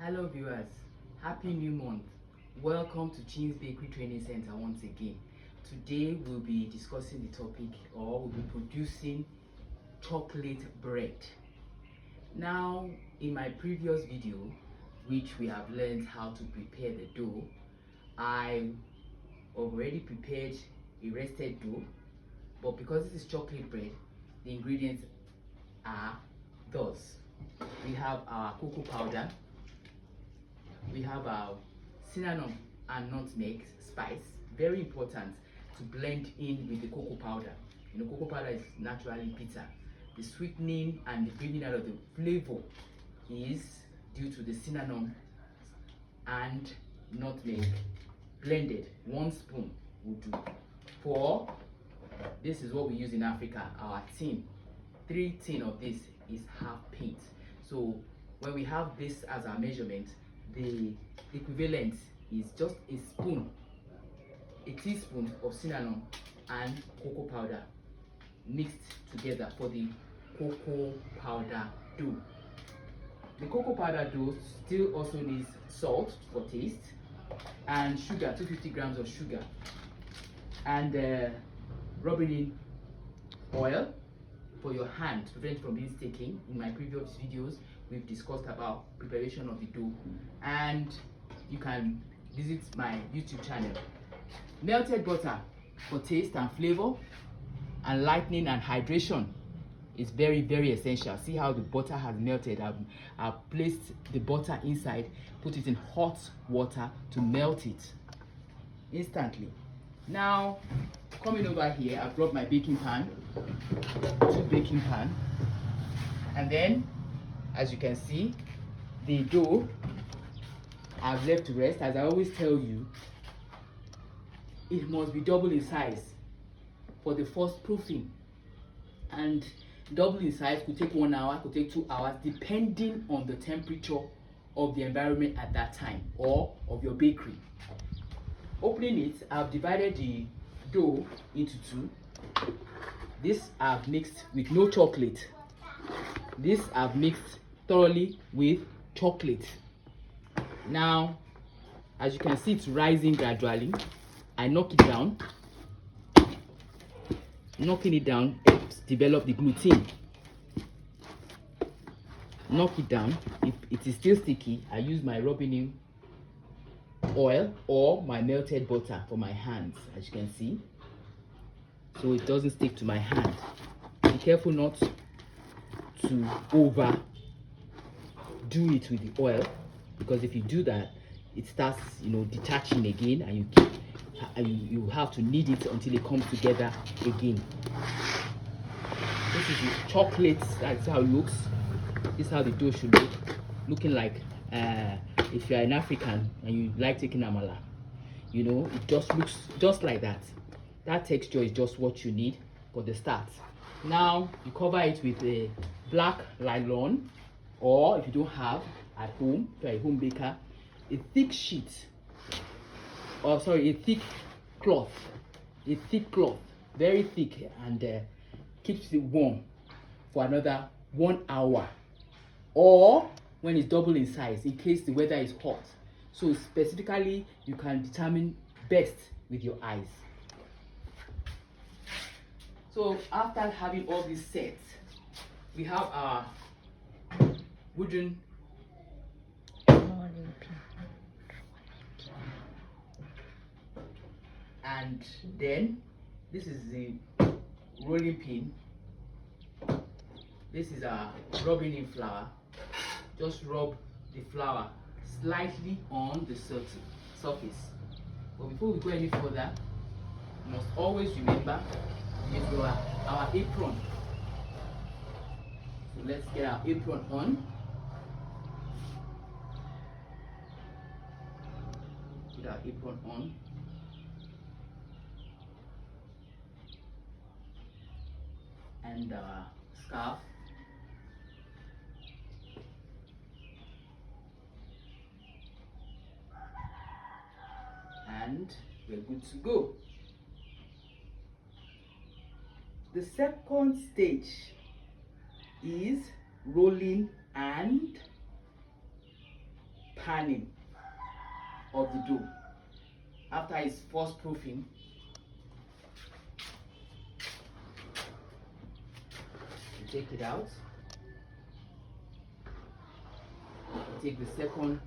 Hello viewers, happy new month. Welcome to Chin's Bakery Training Center once again. Today we'll be discussing the topic, or we'll be producing chocolate bread. Now, in my previous video, which we have learned how to prepare the dough, I already prepared a rested dough, but because this is chocolate bread, the ingredients are thus. We have our cocoa powder, we have our cinnamon and nutmeg spice, very important to blend in with the cocoa powder. You know, cocoa powder is naturally bitter. The sweetening and the bringing out of the flavor is due to the cinnamon and nutmeg blended. 1 spoon will do. For this is what we use in Africa, our tin. 3 tin of this is half pint. So when we have this as our measurement, the equivalent is just a spoon, a teaspoon of cinnamon and cocoa powder mixed together for the cocoa powder dough. The cocoa powder dough still also needs salt for taste and sugar, 250 grams of sugar, and rubbing in oil for your hand to prevent from being sticking. In my previous videos, we've discussed about preparation of the dough, and you can visit my YouTube channel. Melted butter for taste and flavor, and lightening and hydration is very, very essential. See how the butter has melted. I've placed the butter inside, put it in hot water to melt it instantly. Now, coming over here, I've brought my baking pan, 2 baking pan, and then as you can see, the dough I've left to rest. As I always tell you, it must be double in size for the first proofing, and double in size could take 1 hour, could take 2 hours, depending on the temperature of the environment at that time or of your bakery. Opening it, I've divided the dough into 2. This I've mixed with no chocolate. This I've mixed thoroughly with chocolate. Now, as you can see, it's rising gradually. I knock it down. Knocking it down helps develop the gluten. Knock it down. If it is still sticky, I use my rubbing in oil or my melted butter for my hands, as you can see, so it doesn't stick to my hand. Be careful not to overdo it with the oil, because if you do that, it starts, detaching again, and you have to knead it until it comes together again. This is the chocolate. That's how it looks. This is how the dough should look, looking like if you're an African and you like taking amala, it just looks just like that. That texture is just what you need for the start. Now you cover it with a black nylon, or if you don't have at home, if you're a home baker, a thick sheet, a thick cloth, very thick, and keeps it warm for another 1 hour, or when it's double in size, in case the weather is hot. So specifically, you can determine best with your eyes. So after having all this set, we have our wooden and then this is the rolling pin. This is our rubbing in flour. Just rub the flour slightly on the surface. But before we go any further, you must always remember with our apron. So let's get our apron on. Put our apron on. And our scarf. And we're good to go. The second stage is rolling and panning of the dough. After it's first proofing, you take it out. You take the second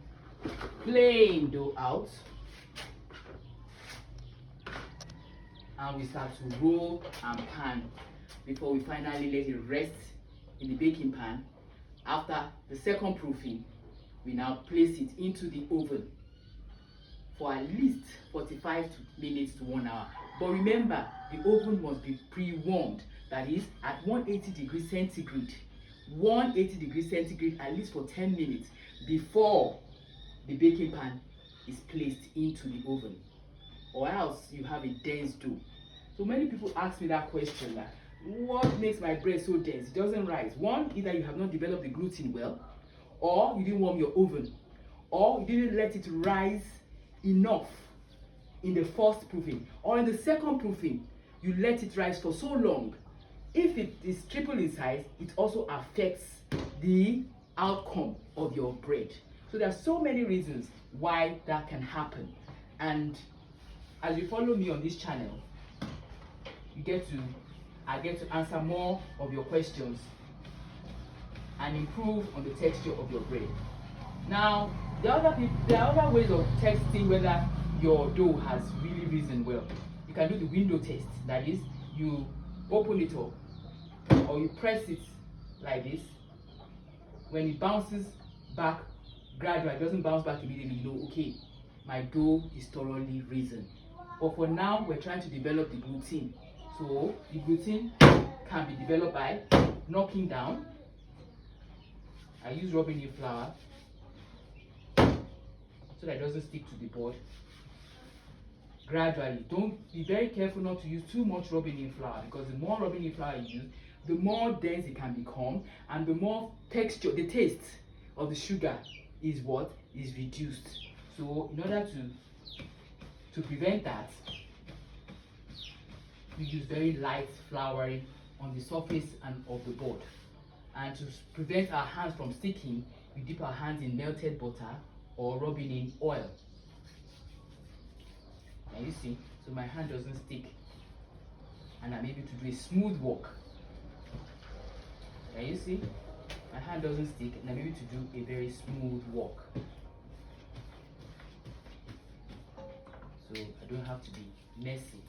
plain dough out, and we start to roll and pan before we finally let it rest in the baking pan. After the second proofing, we now place it into the oven for at least 45 minutes to 1 hour. But remember, the oven must be pre-warmed, that is at 180 degrees centigrade. 180 degrees centigrade at least for 10 minutes before the baking pan is placed into the oven, or else you have a dense dough. So many people ask me that question, like, what makes my bread so dense? It doesn't rise. One, either you have not developed the gluten well, or you didn't warm your oven, or you didn't let it rise enough in the first proofing, or in the second proofing you let it rise for so long. If it is triple in size, it also affects the outcome of your bread. So there are so many reasons why that can happen, and as you follow me on this channel, I get to answer more of your questions and improve on the texture of your bread. Now, there are other ways of testing whether your dough has really risen well. You can do the window test. That is, you open it up or you press it like this. When it bounces back gradually, it doesn't bounce back immediately, you know, okay, my dough is thoroughly risen. But for now, we're trying to develop the gluten. So the gluten can be developed by knocking down. I use rubbing in flour so that it doesn't stick to the board. Gradually, don't be very careful not to use too much rubbing in flour, because the more rubbing in flour you use, the more dense it can become, and the more texture, the taste of the sugar is reduced. So in order to prevent that, we use very light flouring on the surface and of the board. And to prevent our hands from sticking, we dip our hands in melted butter or rubbing in oil. And you see, so my hand doesn't stick, and I'm able to do a smooth walk. And you see, my hand doesn't stick, and I'm able to do a very smooth walk. So I don't have to be messy.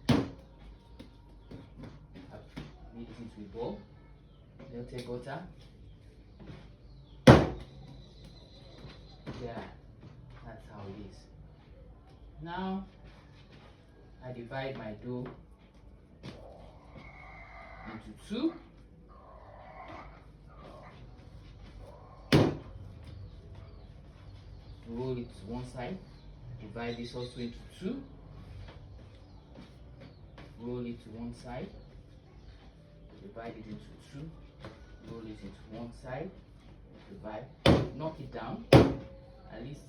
I've made it into a ball, melted butter. Yeah, that's how it is. Now I divide my dough into two. Roll it to one side. Divide this also into two. Roll it to one side. Divide it into two. Roll it into one side. Divide. Knock it down at least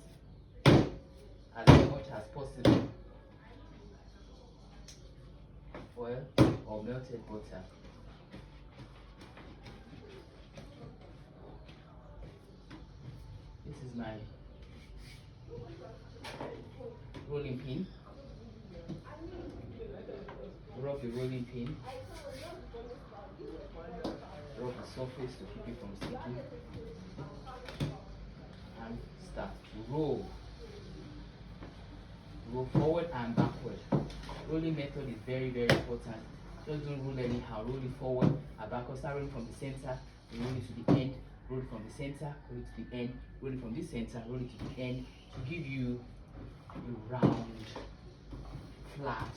as much as possible. Oil or melted butter. This is my rolling pin. Rub the rolling pin. Rub the surface to keep it from sticking. And start to roll. Roll forward and backward. Rolling method is very, very important. Just don't roll anyhow. Roll it forward and backward. Start rolling from the center. Roll it to the end. Roll it from the center. Roll it to the end. Roll it from the center. Roll it to the end to give you a round, flat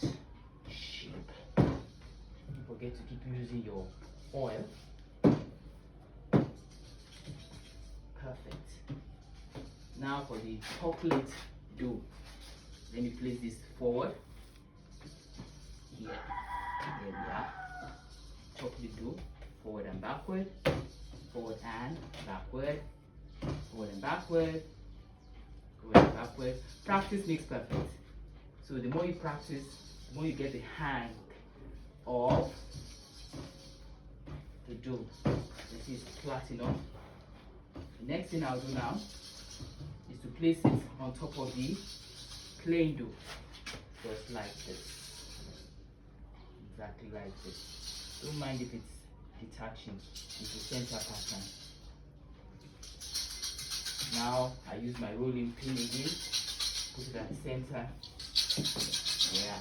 shape. Don't forget to keep using your oil. Perfect. Now for the chocolate dough. Let me place this forward. Here. There we are. Chocolate dough. Forward and backward. Forward and backward. Forward and backward. Forward and backward. Practice makes perfect. So the more you practice, the more you get the hang of the dough. This is flat enough. The next thing I'll do now place it on top of the plain dough, just like this, exactly like this. Don't mind if it's detaching, it's a center pattern. Now I use my rolling pin again, put it at the center. Yeah.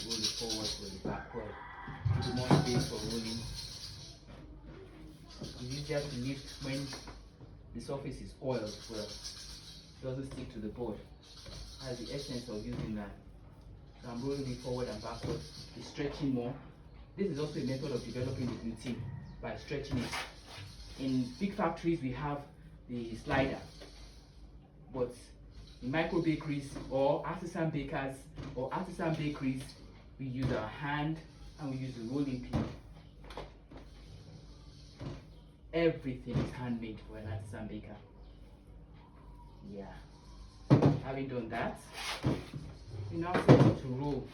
Roll it forward, roll it backward. Give more space for rolling. It's easier to lift when the surface is oiled well. It doesn't stick to the board. That's the essence of using that. So I'm rolling it forward and backward. It's stretching more. This is also a method of developing the gluten by stretching it. In big factories we have the slider, but in micro bakeries or artisan bakers or artisan bakeries, we use our hand and we use the rolling pin. Everything is handmade for an artisan baker. Yeah. Having done that, we now set it to roll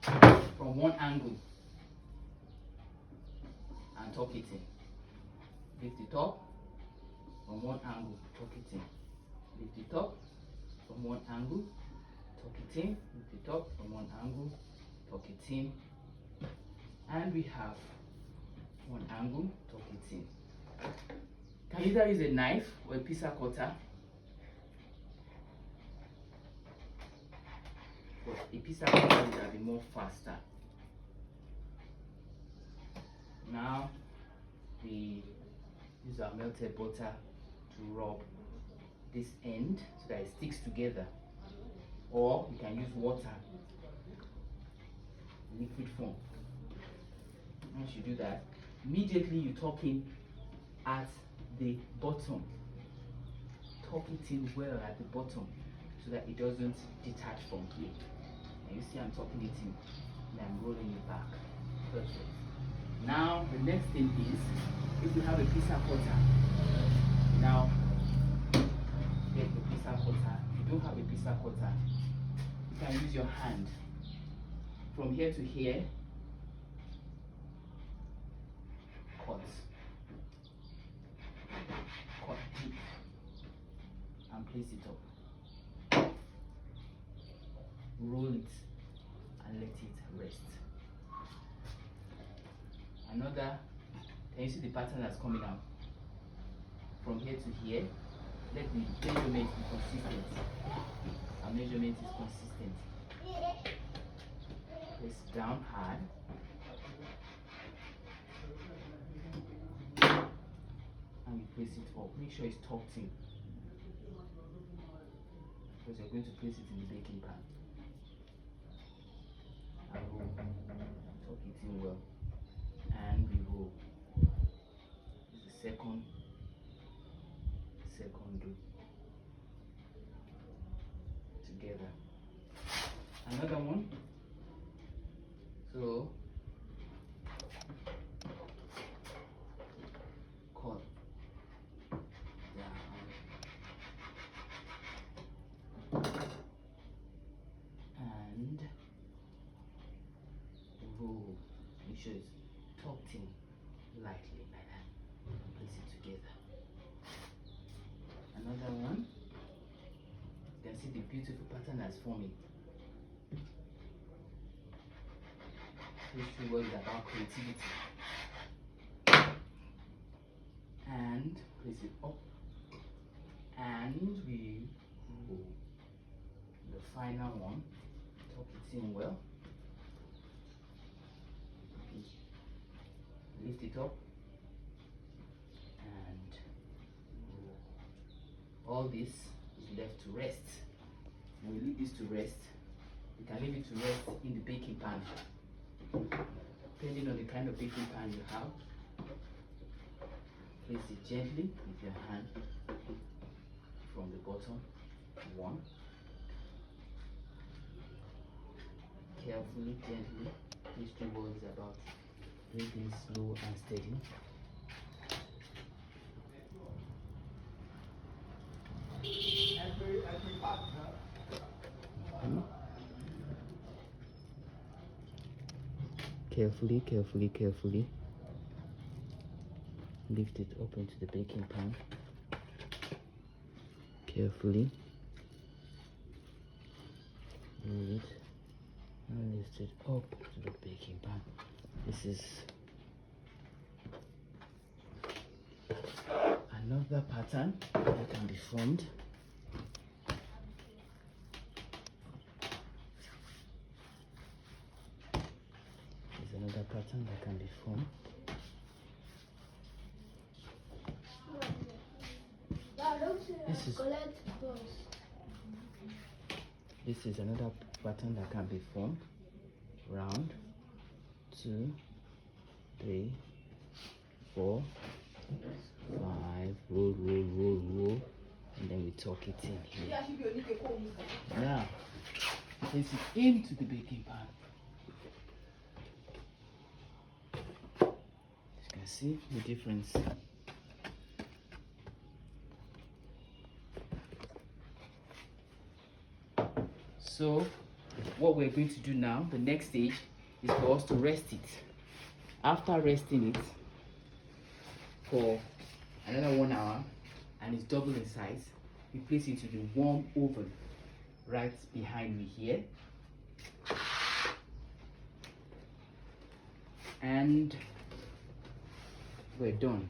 from one angle and tuck it in. Lift it up from one angle, tuck it in. Lift it up from one angle, tuck it in. Lift it up from one angle, tuck it in. And we have one angle, tuck it in. Can either use a knife or a pizza cutter. But a pizza cutter will be more faster. Now we use our melted butter to rub this end so that it sticks together, or you can use water, liquid form. Once you do that, immediately you tuck in at the bottom. Tuck it in well at the bottom so that it doesn't detach from here. And you see I'm tucking it in and I'm rolling it back. Perfect. Now the next thing is, if you have a pizza cutter, now get the pizza cutter. If you don't have a pizza cutter, you can use your hand. From here to here, cut deep and place it up. Roll it and let it rest. Another, can you see the pattern that's coming out? From here to here, let the measurement be consistent. Our measurement is consistent. Press down hard. And you place it up. Make sure it's tucked in, because you're going to place it in the baking pan. And roll. Tuck it in well. And we roll. This is the second dough together. Another one. So cut down and roll. Make sure it's tucked in lightly like that and place it together. Another one. You can see the beautiful pattern that's forming. History was about creativity. And place it up. And we roll. The final one, tuck it in well. Lift it up and roll. All this is left to rest. And we leave this to rest. You can leave it to rest in the baking pan, depending on the kind of baking pan you have. Place it gently with your hand from the bottom. One. Carefully, gently. History was about doing things slow and steady. Carefully, carefully, carefully. Lift it up into the baking pan. carefully. Roll it and lift it up to the baking pan. This is another pattern that can be formed. There's another pattern that can be formed. This is another pattern that can be formed. Round, 2, 3, 4, 5. Roll, roll, roll, roll, and then we tuck it in here. Now, place it into the baking pan. You can see the difference. So what we're going to do now, the next stage, is for us to rest it. After resting it for another 1 hour, and it's double in size, we place it into the warm oven right behind me here. And we're done.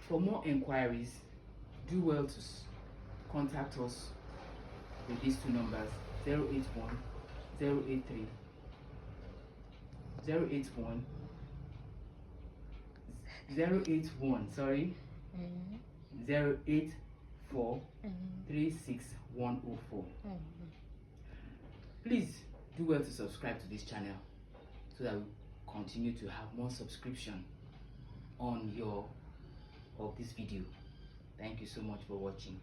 For more inquiries, do well to contact us with these two numbers: 081 083 081 084 36104. Please do well to subscribe to this channel so that we continue to have more subscription on of this video. Thank you so much for watching.